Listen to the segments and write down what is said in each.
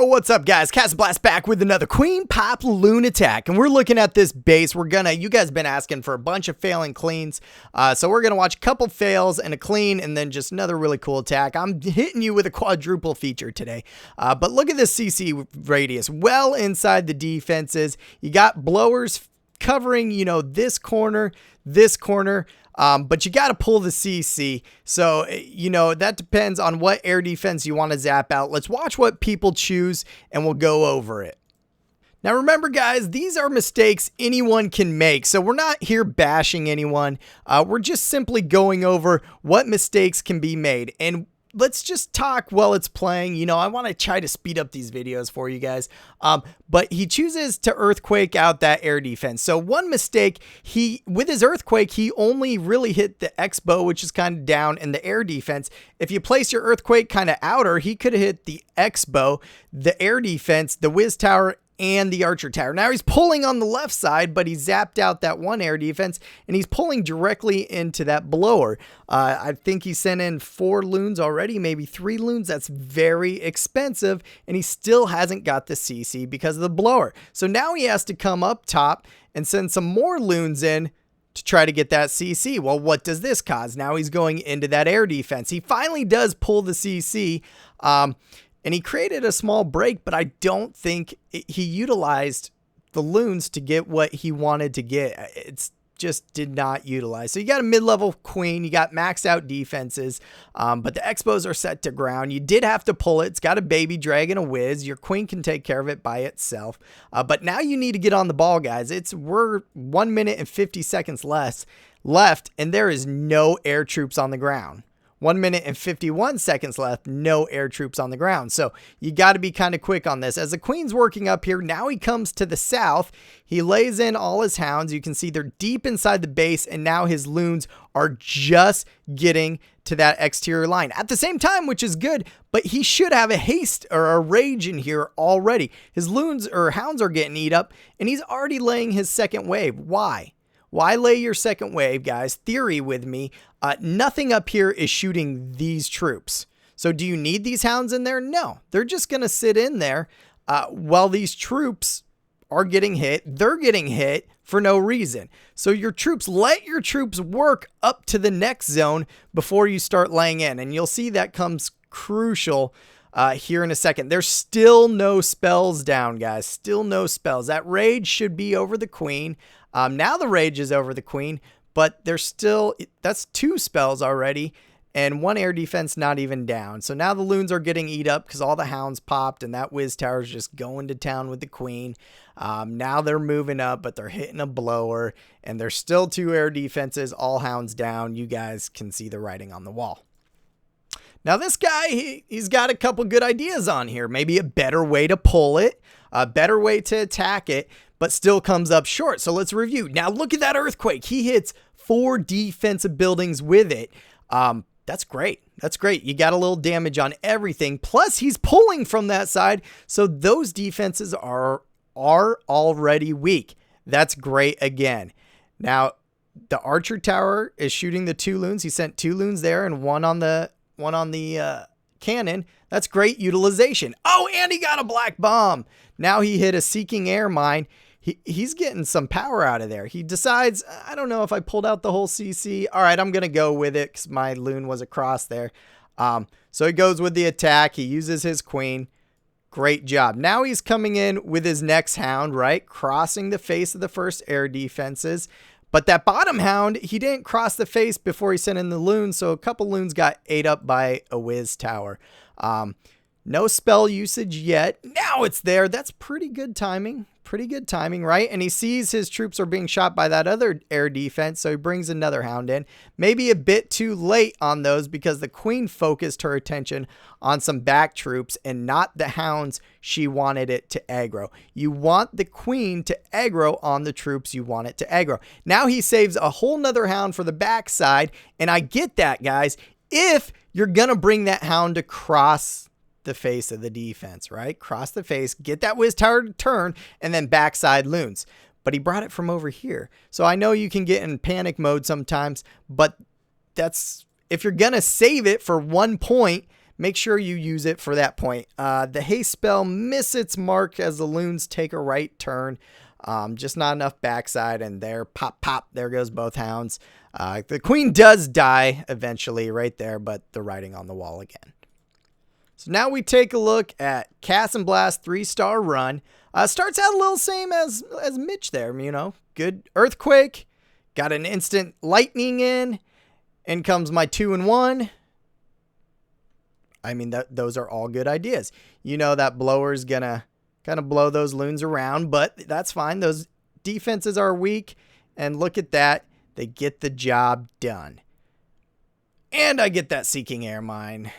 Yo, what's up, guys? Blast back with another Queen Pop Loon attack, and we're looking at this base. You guys been asking for a bunch of fail and cleans, so we're gonna watch a couple fails and a clean, and then just another really cool attack. I'm hitting you with a quadruple feature today, but look at this CC radius, well inside the defenses. You got blowers covering, this corner, but you got to pull the CC. So, that depends on what air defense you want to zap out. Let's watch what people choose and we'll go over it. Now, remember, guys, these are mistakes anyone can make. So we're not here bashing anyone. We're just simply going over what mistakes can be made. And let's just talk while it's playing. I want to try to speed up these videos for you guys. But he chooses to earthquake out that air defense. So one mistake, with his earthquake, he only really hit the X bow, which is kind of down, in the air defense. If you place your earthquake kind of outer, he could have hit the X bow, the air defense, the whiz tower, and the archer tower. Now he's pulling on the left side, but he zapped out that one air defense, and he's pulling directly into that blower. I think he sent in 4 loons already, maybe 3 loons. That's very expensive, and he still hasn't got the CC because of the blower. So now he has to come up top and send some more loons in to try to get that CC. Well, what does this cause? Now he's going into that air defense. He finally does pull the CC, and he created a small break, but I don't think he utilized the loons to get what he wanted to get. It's just did not utilize. So you got a mid-level queen, you got maxed out defenses, but the expos are set to ground. You did have to pull it. It's got a baby dragon, a whiz. Your queen can take care of it by itself. But now you need to get on the ball, guys. We're 1 minute and 50 seconds left, and there is no air troops on the ground. 1 minute and 51 seconds left, no air troops on the ground. So you got to be kind of quick on this. As the queen's working up here, now he comes to the south. He lays in all his hounds. You can see they're deep inside the base, and now his loons are just getting to that exterior line at the same time, which is good, but he should have a haste or a rage in here already. His loons or hounds are getting eat up, and he's already laying his second wave. Why? Why lay your second wave, guys? Theory with me. Nothing up here is shooting these troops. So do you need these hounds in there? No. They're just going to sit in there while these troops are getting hit. They're getting hit for no reason. So let your troops work up to the next zone before you start laying in. And you'll see that comes crucial here in a second. There's still no spells down, guys. Still no spells. That rage should be over the queen. Now the rage is over the queen, but that's 2 spells already, and 1 air defense not even down. So now the loons are getting eat up because all the hounds popped, and that whiz tower is just going to town with the queen. Now they're moving up, but they're hitting a blower, and there's still 2 air defenses, all hounds down. You guys can see the writing on the wall. Now this guy, he's got a couple good ideas on here. Maybe a better way to pull it, a better way to attack it, but still comes up short. So let's review. Now look at that earthquake. He hits 4 defensive buildings with it. That's great. That's great. You got a little damage on everything. Plus he's pulling from that side. So those defenses are already weak. That's great again. Now the archer tower is shooting the 2 loons. He sent 2 loons there and one on the cannon. That's great utilization. Oh, and he got a black bomb. Now he hit a seeking air mine. He's getting some power out of there. He decides, I don't know if I pulled out the whole CC. All right, I'm going to go with it because my loon was across there. So he goes with the attack. He uses his queen. Great job. Now he's coming in with his next hound, right? Crossing the face of the first air defenses. But that bottom hound, he didn't cross the face before he sent in the loons. So a couple loons got ate up by a whiz tower. No spell usage yet. Now it's there. That's pretty good timing. Pretty good timing, right? And he sees his troops are being shot by that other air defense, so he brings another hound in. Maybe a bit too late on those because the queen focused her attention on some back troops and not the hounds she wanted it to aggro. You want the queen to aggro on the troops you want it to aggro. Now he saves a whole nother hound for the backside, and I get that, guys. If you're going to bring that hound across the face of the defense, right? Cross the face, get that whiz tower to turn, and then backside loons. But he brought it from over here. So I know you can get in panic mode sometimes, but if you're going to save it for 1 point, make sure you use it for that point. The haste spell miss its mark as the loons take a right turn. Just not enough backside, and there, pop, pop, there goes both hounds. The queen does die eventually right there, but the writing on the wall again. So now we take a look at Cast and Blast 3-star run. Starts out a little same as Mitch there, you know. Good Earthquake. Got an instant lightning in. In comes my 2-1. I mean, those are all good ideas. You know that blower's gonna kind of blow those loons around, but that's fine. Those defenses are weak, and look at that. They get the job done. And I get that Seeking Air Mine.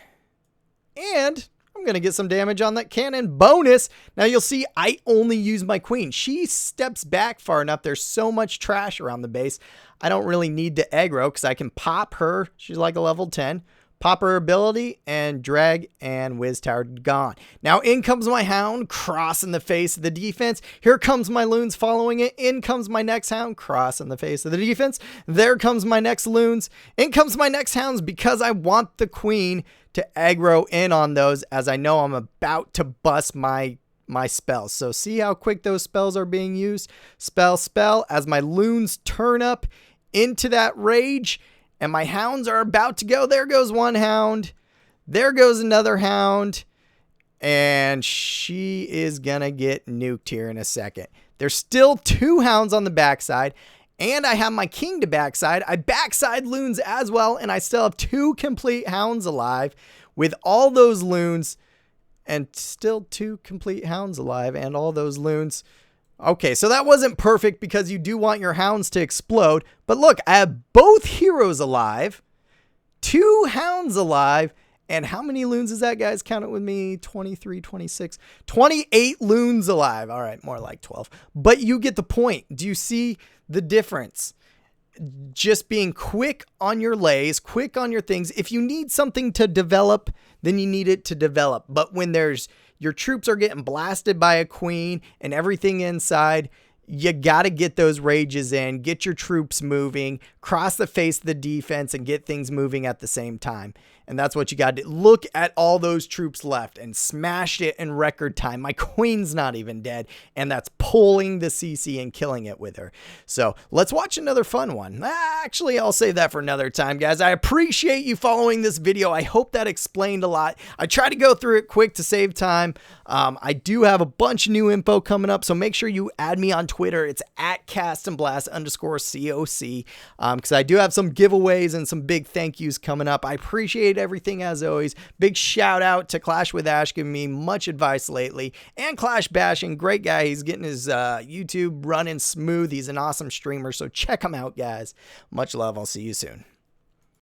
And I'm going to get some damage on that cannon bonus. Now you'll see I only use my queen. She steps back far enough. There's so much trash around the base. I don't really need to aggro because I can pop her. She's like a level 10. Pop her ability and drag and Whiz Tower gone. Now in comes my hound, cross in the face of the defense. Here comes my loons following it. In comes my next hound, cross in the face of the defense. There comes my next loons. In comes my next hounds because I want the queen to aggro in on those as I know I'm about to bust my spells. So see how quick those spells are being used? Spell, as my loons turn up into that rage. And my hounds are about to go. There goes one hound. There goes another hound. And she is going to get nuked here in a second. There's still 2 hounds on the backside. And I have my king to backside. I backside loons as well. And I still have 2 complete hounds alive with all those loons. And still 2 complete hounds alive and all those loons. Okay, so that wasn't perfect because you do want your hounds to explode. But look, I have both heroes alive, 2 hounds alive, and how many loons is that, guys? Count it with me. 23, 26, 28 loons alive. All right, more like 12. But you get the point. Do you see the difference? Just being quick on your lays, quick on your things. If you need something to develop, then you need it to develop. But when your troops are getting blasted by a queen and everything inside, you got to get those rages in, get your troops moving, cross the face of the defense and get things moving at the same time. And that's what you got to do. Look at all those troops left and smashed it in record time. My queen's not even dead, and that's pulling the CC and killing it with her. So let's watch another fun one. Actually, I'll save that for another time, guys. I appreciate you following this video. I hope that explained a lot. I try to go through it quick to save time. I do have a bunch of new info coming up, so make sure you add me on Twitter. It's at castandblast_COC because I do have some giveaways and some big thank yous coming up. I appreciate everything as always. Big shout out to Clash with Ash giving me much advice lately, and Clash Bashing, great guy. He's getting his YouTube running smooth. He's an awesome streamer, so check him out, guys. Much love. I'll see you soon.